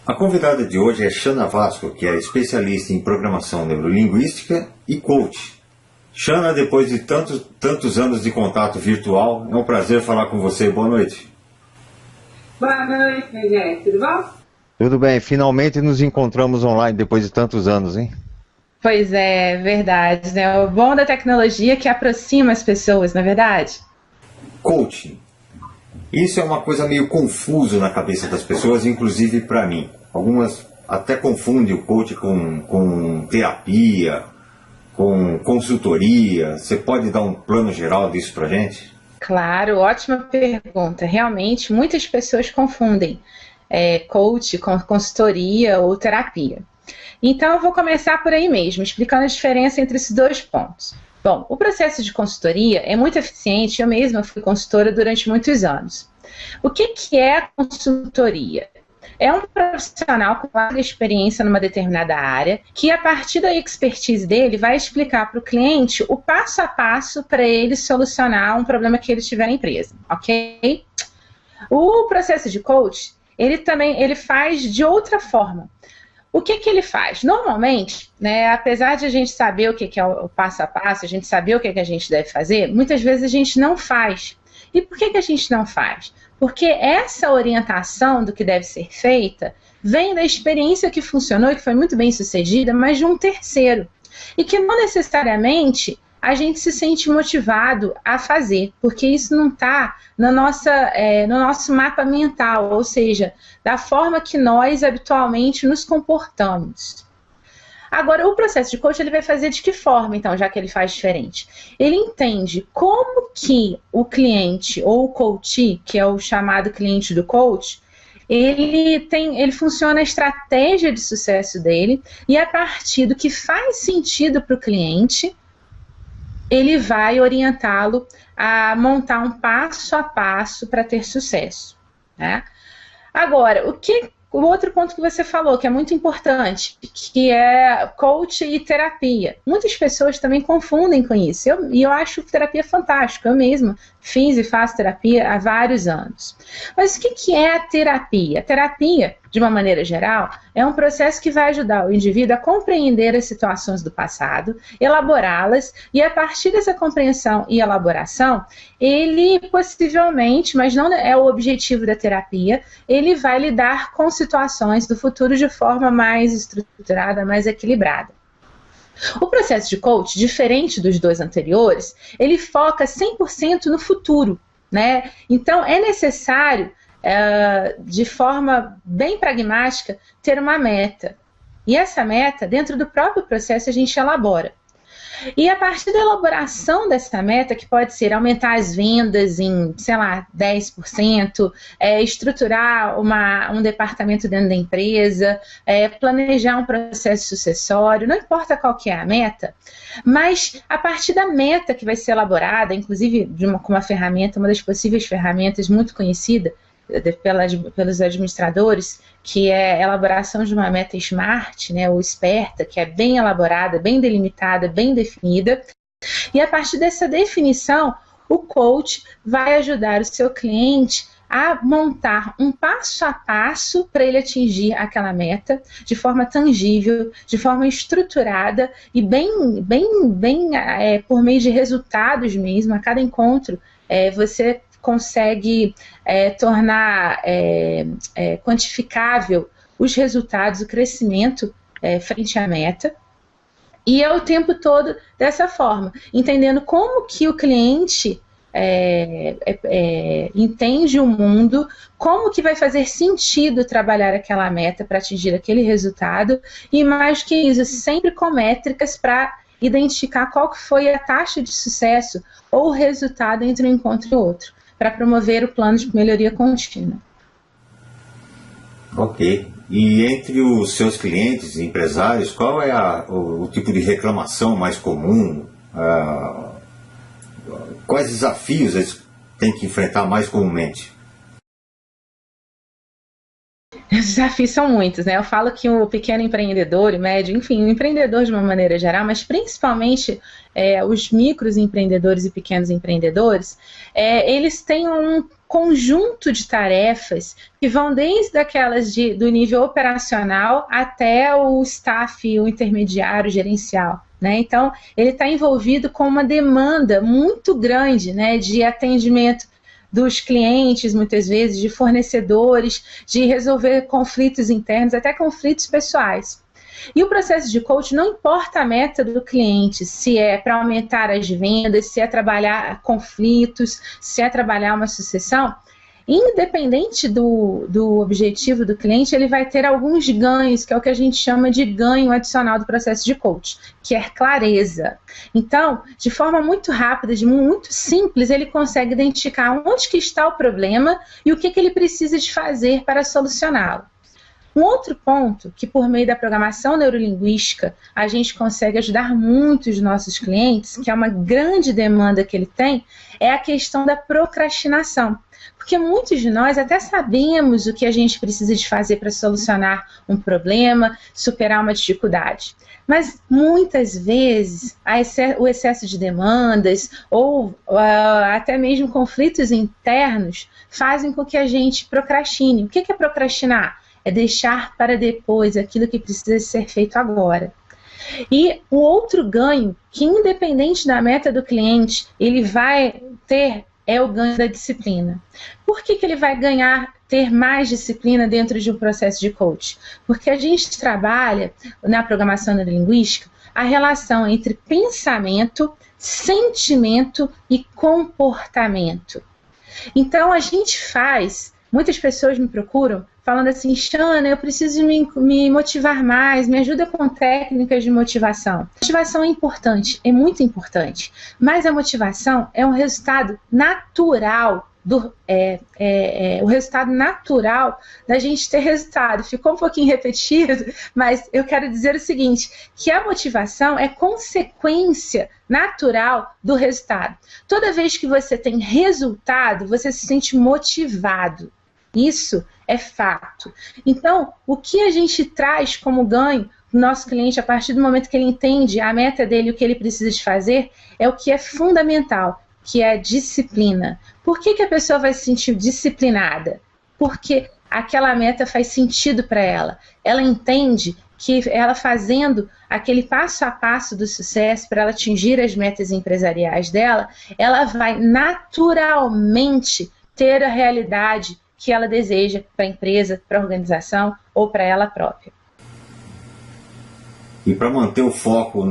A convidada de hoje é Shana Vasco, que é especialista em programação neurolinguística e coach. Shana, depois de tantos anos de contato virtual, é um prazer falar com você. Boa noite. Boa noite, Miguel. Tudo bom? Tudo bem, finalmente nos encontramos online depois de tantos anos, hein? Pois é, verdade, né? O bom da tecnologia é que aproxima as pessoas, não é verdade? Coaching. Isso é uma coisa meio confuso na cabeça das pessoas, inclusive para mim. Algumas até confundem o coaching com terapia, com consultoria. Você pode dar um plano geral disso pra gente? Claro, ótima pergunta. Realmente, muitas pessoas confundem coach com consultoria ou terapia. Então, eu vou começar por aí mesmo, explicando a diferença entre esses dois pontos. Bom, o processo de consultoria é muito eficiente, eu mesma fui consultora durante muitos anos. O que é a consultoria? É um profissional com larga experiência numa determinada área, que a partir da expertise dele vai explicar para o cliente o passo a passo para ele solucionar um problema que ele tiver na empresa, ok? O processo de coach, ele faz de outra forma. O que ele faz? Normalmente, né, apesar de a gente saber o que é o passo a passo, a gente saber o que a gente deve fazer, muitas vezes a gente não faz. E por que a gente não faz? Porque essa orientação do que deve ser feita vem da experiência que funcionou e que foi muito bem sucedida, mas de um terceiro. E que não necessariamente a gente se sente motivado a fazer, porque isso não está no nosso mapa mental, ou seja, da forma que nós habitualmente nos comportamos. Agora, o processo de coach, ele vai fazer de que forma, então, já que ele faz diferente? Ele entende como que o cliente, ou o coach, que é o chamado cliente do coach, ele funciona a estratégia de sucesso dele, e a partir do que faz sentido para o cliente, ele vai orientá-lo a montar um passo a passo para ter sucesso, né? Agora, o outro ponto que você falou, que é muito importante, que é coach e terapia. Muitas pessoas também confundem com isso. E eu acho terapia fantástica. Eu mesma fiz e faço terapia há vários anos. Mas o que é a terapia? A terapia, de uma maneira geral, é um processo que vai ajudar o indivíduo a compreender as situações do passado, elaborá-las, e a partir dessa compreensão e elaboração, ele possivelmente, mas não é o objetivo da terapia, ele vai lidar com situações do futuro de forma mais estruturada, mais equilibrada. O processo de coach, diferente dos dois anteriores, ele foca 100% no futuro, né? Então, é necessário, de forma bem pragmática, ter uma meta. E essa meta, dentro do próprio processo, a gente elabora. E a partir da elaboração dessa meta, que pode ser aumentar as vendas em, sei lá, 10%, estruturar um departamento dentro da empresa, planejar um processo sucessório, não importa qual que é a meta, mas a partir da meta que vai ser elaborada, inclusive com uma ferramenta, uma das possíveis ferramentas muito conhecida pelos administradores, que é a elaboração de uma meta SMART, né, ou esperta, que é bem elaborada, bem delimitada, bem definida. E a partir dessa definição, o coach vai ajudar o seu cliente a montar um passo a passo para ele atingir aquela meta de forma tangível, de forma estruturada e bem por meio de resultados mesmo. A cada encontro, você consegue tornar quantificável os resultados, o crescimento frente à meta, e é o tempo todo dessa forma, entendendo como que o cliente entende o mundo, como que vai fazer sentido trabalhar aquela meta para atingir aquele resultado, e mais que isso, sempre com métricas para identificar qual que foi a taxa de sucesso ou o resultado entre um encontro e outro, para promover o plano de melhoria contínua. Ok. E entre os seus clientes e empresários, qual é o tipo de reclamação mais comum? Quais desafios eles têm que enfrentar mais comumente? Os desafios são muitos, né? Eu falo que o pequeno empreendedor, o médio, enfim, o empreendedor de uma maneira geral, mas principalmente os micros empreendedores e pequenos empreendedores, eles têm conjunto de tarefas que vão desde aquelas do nível operacional até o staff, o intermediário, gerencial. Né? Então, ele está envolvido com uma demanda muito grande, né, de atendimento dos clientes, muitas vezes, de fornecedores, de resolver conflitos internos, até conflitos pessoais. E o processo de coach não importa a meta do cliente, se é para aumentar as vendas, se é trabalhar conflitos, se é trabalhar uma sucessão. Independente do objetivo do cliente, ele vai ter alguns ganhos, que é o que a gente chama de ganho adicional do processo de coach, que é clareza. Então, de forma muito rápida, muito simples, ele consegue identificar onde que está o problema e o que ele precisa de fazer para solucioná-lo. Um outro ponto que, por meio da programação neurolinguística, a gente consegue ajudar muito os nossos clientes, que é uma grande demanda que ele tem, é a questão da procrastinação. Porque muitos de nós até sabemos o que a gente precisa de fazer para solucionar um problema, superar uma dificuldade. Mas muitas vezes o excesso de demandas ou até mesmo conflitos internos fazem com que a gente procrastine. O que é procrastinar? É deixar para depois aquilo que precisa ser feito agora. E o outro ganho, que independente da meta do cliente, ele vai ter, é o ganho da disciplina. Por que ele vai ter mais disciplina dentro de um processo de coach? Porque a gente trabalha, na programação neurolinguística, a relação entre pensamento, sentimento e comportamento. Então, a gente muitas pessoas me procuram falando assim, Shana, eu preciso me motivar mais, me ajuda com técnicas de motivação. Motivação é importante, é muito importante, mas a motivação é um resultado natural, o resultado natural da gente ter resultado. Ficou um pouquinho repetido, mas eu quero dizer o seguinte, que a motivação é consequência natural do resultado. Toda vez que você tem resultado, você se sente motivado. Isso é fato. Então, o que a gente traz como ganho do nosso cliente a partir do momento que ele entende a meta dele, o que ele precisa de fazer, é o que é fundamental, que é a disciplina. Por que a pessoa vai se sentir disciplinada? Porque aquela meta faz sentido para ela. Ela entende que ela fazendo aquele passo a passo do sucesso para ela atingir as metas empresariais dela, ela vai naturalmente ter a realidade que ela deseja para a empresa, para a organização ou para ela própria. E para manter o foco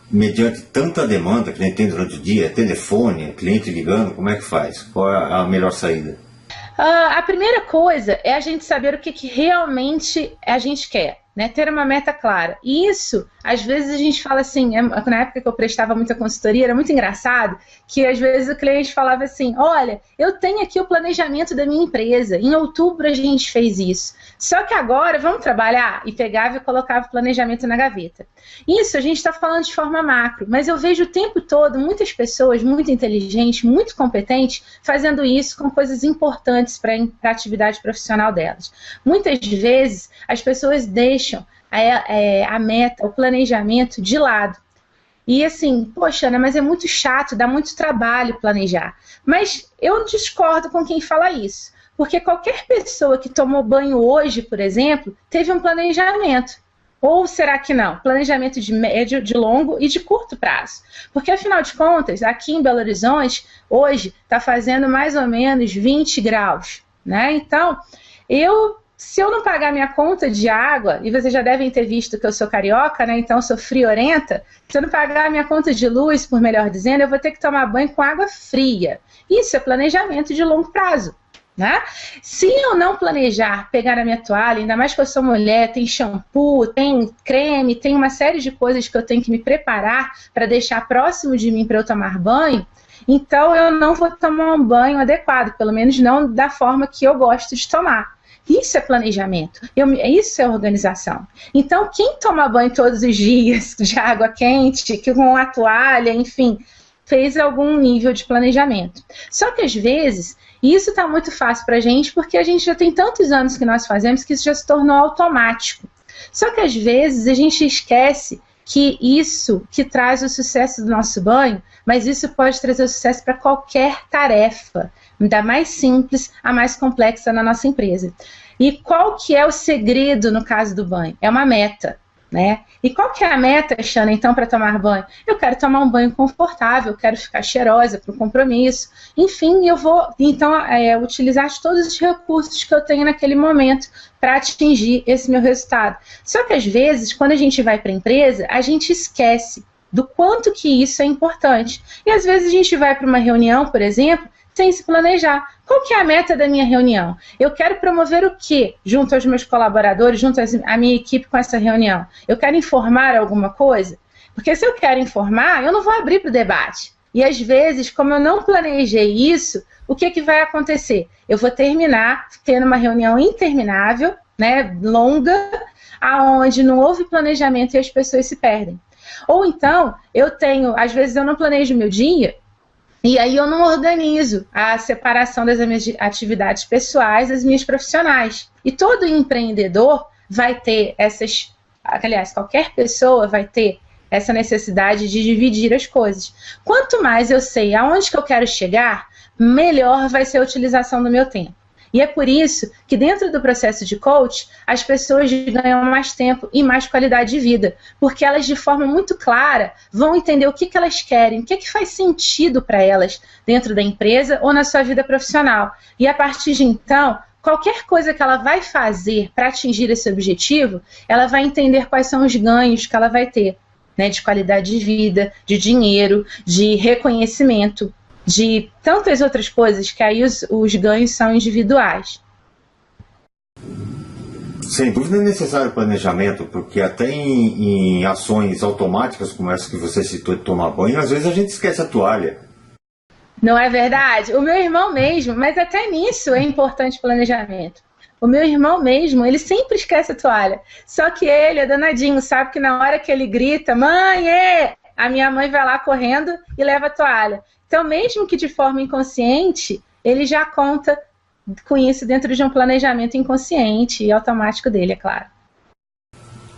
mediante tanta demanda que a gente tem durante o dia, telefone, cliente ligando, como é que faz? Qual é a melhor saída? A primeira coisa é a gente saber o que realmente a gente quer, né? Ter uma meta clara. E isso, às vezes a gente fala assim, na época que eu prestava muita consultoria, era muito engraçado, que às vezes o cliente falava assim, olha, eu tenho aqui o planejamento da minha empresa, em outubro a gente fez isso, só que agora vamos trabalhar? E pegava e colocava o planejamento na gaveta. Isso a gente está falando de forma macro, mas eu vejo o tempo todo muitas pessoas muito inteligentes, muito competentes, fazendo isso com coisas importantes para a atividade profissional delas. Muitas vezes as pessoas deixam a meta, o planejamento de lado. E assim, poxa, Ana, mas é muito chato, dá muito trabalho planejar. Mas eu discordo com quem fala isso. Porque qualquer pessoa que tomou banho hoje, por exemplo, teve um planejamento. Ou será que não? Planejamento de médio, de longo e de curto prazo. Porque, afinal de contas, aqui em Belo Horizonte, hoje, está fazendo mais ou menos 20 graus. Né? Então, se eu não pagar minha conta de água, e vocês já devem ter visto que eu sou carioca, né? Então sou friorenta, se eu não pagar a minha conta de luz, por melhor dizendo, eu vou ter que tomar banho com água fria. Isso é planejamento de longo prazo. Né? Se eu não planejar pegar a minha toalha, ainda mais que eu sou mulher, tem shampoo, tem creme, tem uma série de coisas que eu tenho que me preparar para deixar próximo de mim para eu tomar banho, então eu não vou tomar um banho adequado, pelo menos não da forma que eu gosto de tomar. Isso é planejamento, isso é organização. Então, quem toma banho todos os dias de água quente, com a toalha, enfim, fez algum nível de planejamento. Só que, às vezes, isso está muito fácil para a gente, porque a gente já tem tantos anos que nós fazemos que isso já se tornou automático. Só que, às vezes, a gente esquece que isso que traz o sucesso do nosso banho, mas isso pode trazer o sucesso para qualquer tarefa. da mais simples à mais complexa na nossa empresa. E qual que é o segredo no caso do banho? É uma meta, né? E qual que é a meta, Xana, então, para tomar banho? Eu quero tomar um banho confortável, eu quero ficar cheirosa para o compromisso. Enfim, eu vou, então, utilizar todos os recursos que eu tenho naquele momento para atingir esse meu resultado. Só que, às vezes, quando a gente vai para a empresa, a gente esquece do quanto que isso é importante. E, às vezes, a gente vai para uma reunião, por exemplo, sem se planejar. Qual que é a meta da minha reunião? Eu quero promover o quê junto aos meus colaboradores, junto à minha equipe com essa reunião? Eu quero informar alguma coisa? Porque se eu quero informar, eu não vou abrir para o debate. E às vezes, como eu não planejei isso, o que vai acontecer? Eu vou terminar tendo uma reunião interminável, né, longa, aonde não houve planejamento e as pessoas se perdem. Ou então, às vezes eu não planejo meu dia, e aí eu não organizo a separação das minhas atividades pessoais das minhas profissionais. E todo empreendedor vai ter qualquer pessoa vai ter essa necessidade de dividir as coisas. Quanto mais eu sei aonde que eu quero chegar, melhor vai ser a utilização do meu tempo. E é por isso que dentro do processo de coach, as pessoas ganham mais tempo e mais qualidade de vida, porque elas de forma muito clara vão entender o que elas querem, o que faz sentido para elas dentro da empresa ou na sua vida profissional. E a partir de então, qualquer coisa que ela vai fazer para atingir esse objetivo, ela vai entender quais são os ganhos que ela vai ter, né, de qualidade de vida, de dinheiro, de reconhecimento, de tantas outras coisas, que aí os ganhos são individuais. Sem dúvida é necessário planejamento, porque até em ações automáticas, como essa que você citou de tomar banho, às vezes a gente esquece a toalha. Não é verdade? O meu irmão mesmo, mas até nisso é importante planejamento. O meu irmão mesmo, ele sempre esquece a toalha. Só que ele é danadinho, sabe que na hora que ele grita, mãe, a minha mãe vai lá correndo e leva a toalha. Então, mesmo que de forma inconsciente, ele já conta com isso dentro de um planejamento inconsciente e automático dele, é claro.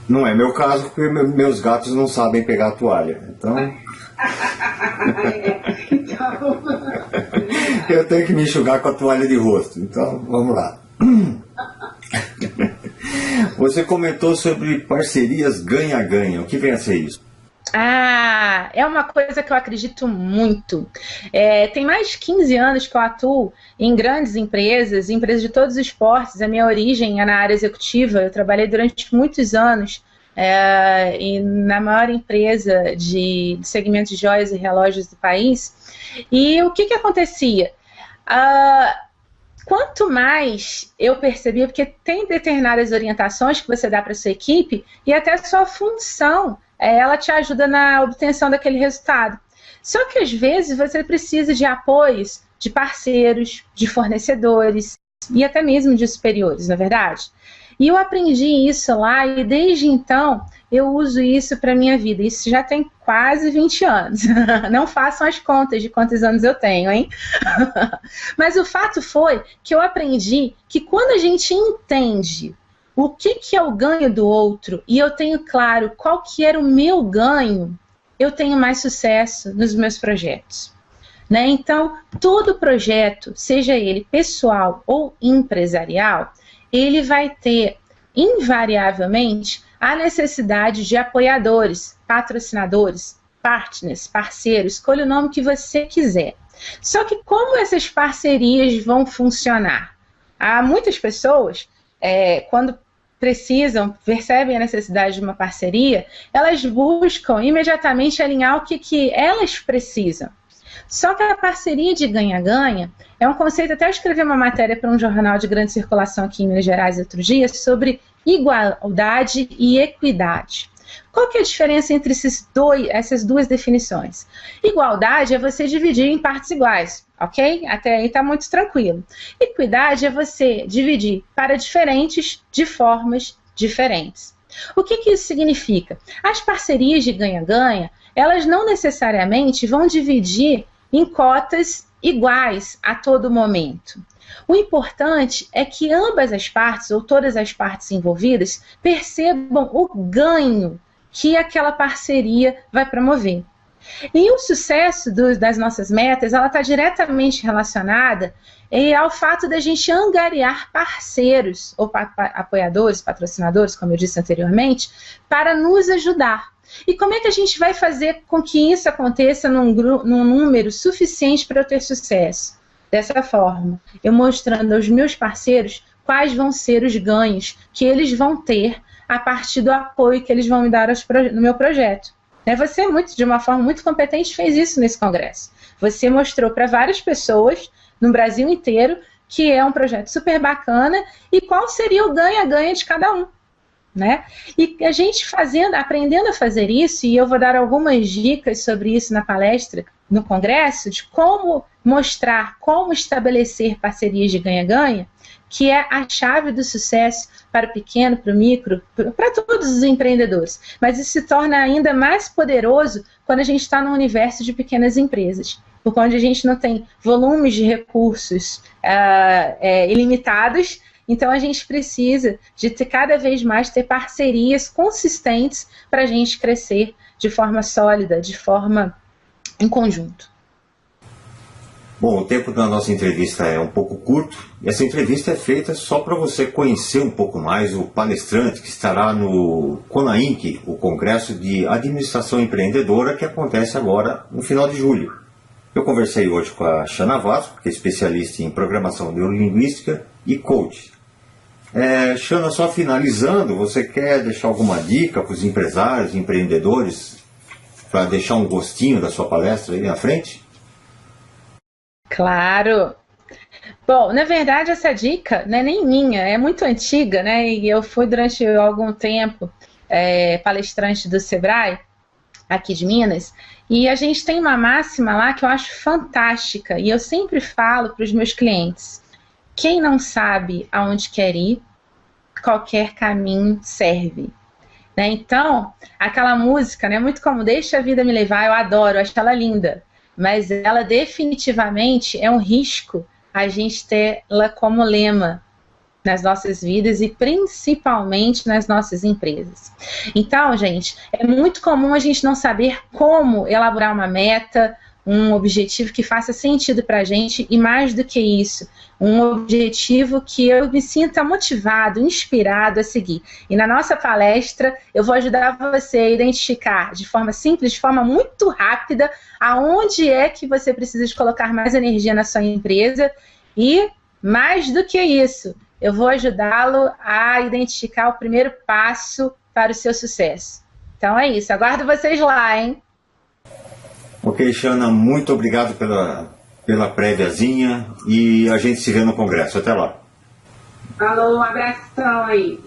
Não é meu caso, porque meus gatos não sabem pegar a toalha. Então... eu tenho que me enxugar com a toalha de rosto. Então, vamos lá. Você comentou sobre parcerias ganha-ganha. O que vem a ser isso? É uma coisa que eu acredito muito. Tem mais de 15 anos que eu atuo em grandes empresas de todos os portes. A minha origem é na área executiva. Eu trabalhei durante muitos anos e na maior empresa de segmento de joias e relógios do país. E o que acontecia? Quanto mais eu percebia, porque tem determinadas orientações que você dá para a sua equipe e até a sua função, ela te ajuda na obtenção daquele resultado. Só que às vezes você precisa de apoios de parceiros, de fornecedores e até mesmo de superiores, não é verdade? E eu aprendi isso lá e desde então eu uso isso para a minha vida. Isso já tem quase 20 anos. Não façam as contas de quantos anos eu tenho, hein? Mas o fato foi que eu aprendi que quando a gente entende o que é o ganho do outro e eu tenho claro qual que era o meu ganho, eu tenho mais sucesso nos meus projetos. Né? Então, todo projeto, seja ele pessoal ou empresarial, ele vai ter, invariavelmente, a necessidade de apoiadores, patrocinadores, partners, parceiros, escolha o nome que você quiser. Só que como essas parcerias vão funcionar? Há muitas pessoas, quando percebem a necessidade de uma parceria, elas buscam imediatamente alinhar o que elas precisam. Só que a parceria de ganha-ganha é um conceito, até eu escrevi uma matéria para um jornal de grande circulação aqui em Minas Gerais outro dia, sobre igualdade e equidade. Qual que é a diferença entre essas duas definições? Igualdade é você dividir em partes iguais, ok? Até aí está muito tranquilo. Equidade é você dividir para diferentes de formas diferentes. O que isso significa? As parcerias de ganha-ganha, elas não necessariamente vão dividir em cotas iguais a todo momento. O importante é que ambas as partes, ou todas as partes envolvidas, percebam o ganho que aquela parceria vai promover. E o sucesso das nossas metas, ela está diretamente relacionada ao fato da gente angariar parceiros, ou apoiadores, patrocinadores, como eu disse anteriormente, para nos ajudar. E como é que a gente vai fazer com que isso aconteça num número suficiente para eu ter sucesso? Dessa forma, eu mostrando aos meus parceiros quais vão ser os ganhos que eles vão ter a partir do apoio que eles vão me dar no meu projeto. Você, de uma forma muito competente, fez isso nesse congresso. Você mostrou para várias pessoas no Brasil inteiro que é um projeto super bacana e qual seria o ganha-ganha de cada um. E a gente aprendendo a fazer isso, e eu vou dar algumas dicas sobre isso na palestra, no congresso, de como mostrar, como estabelecer parcerias de ganha-ganha, que é a chave do sucesso para o pequeno, para o micro, para todos os empreendedores. Mas isso se torna ainda mais poderoso quando a gente está no universo de pequenas empresas, porque onde a gente não tem volumes de recursos ilimitados. Então, a gente precisa de cada vez mais ter parcerias consistentes para a gente crescer de forma sólida, de forma em conjunto. Bom, o tempo da nossa entrevista é um pouco curto, e essa entrevista é feita só para você conhecer um pouco mais o palestrante que estará no CONAINC, o Congresso de Administração Empreendedora, que acontece agora no final de julho. Eu conversei hoje com a Shana Vasco, que é especialista em programação neurolinguística e coach. Shana, só finalizando, você quer deixar alguma dica para os empresários, empreendedores, para deixar um gostinho da sua palestra aí na frente? Claro! Bom, na verdade essa dica não é nem minha, é muito antiga, e eu fui durante algum tempo palestrante do Sebrae, aqui de Minas, e a gente tem uma máxima lá que eu acho fantástica, e eu sempre falo para os meus clientes: quem não sabe aonde quer ir, qualquer caminho serve. Então, aquela música, muito como Deixa a Vida Me Levar, eu adoro, eu acho ela linda, mas ela definitivamente é um risco a gente tê-la como lema nas nossas vidas e principalmente nas nossas empresas. Então, gente, é muito comum a gente não saber como elaborar uma meta, um objetivo que faça sentido para a gente e, mais do que isso, um objetivo que eu me sinta motivado, inspirado a seguir. E na nossa palestra, eu vou ajudar você a identificar de forma simples, de forma muito rápida, aonde é que você precisa de colocar mais energia na sua empresa e, mais do que isso, eu vou ajudá-lo a identificar o primeiro passo para o seu sucesso. Então é isso, aguardo vocês lá, hein? Ok, Shana, muito obrigado pela préviazinha e a gente se vê no congresso. Até lá. Falou, um abração aí.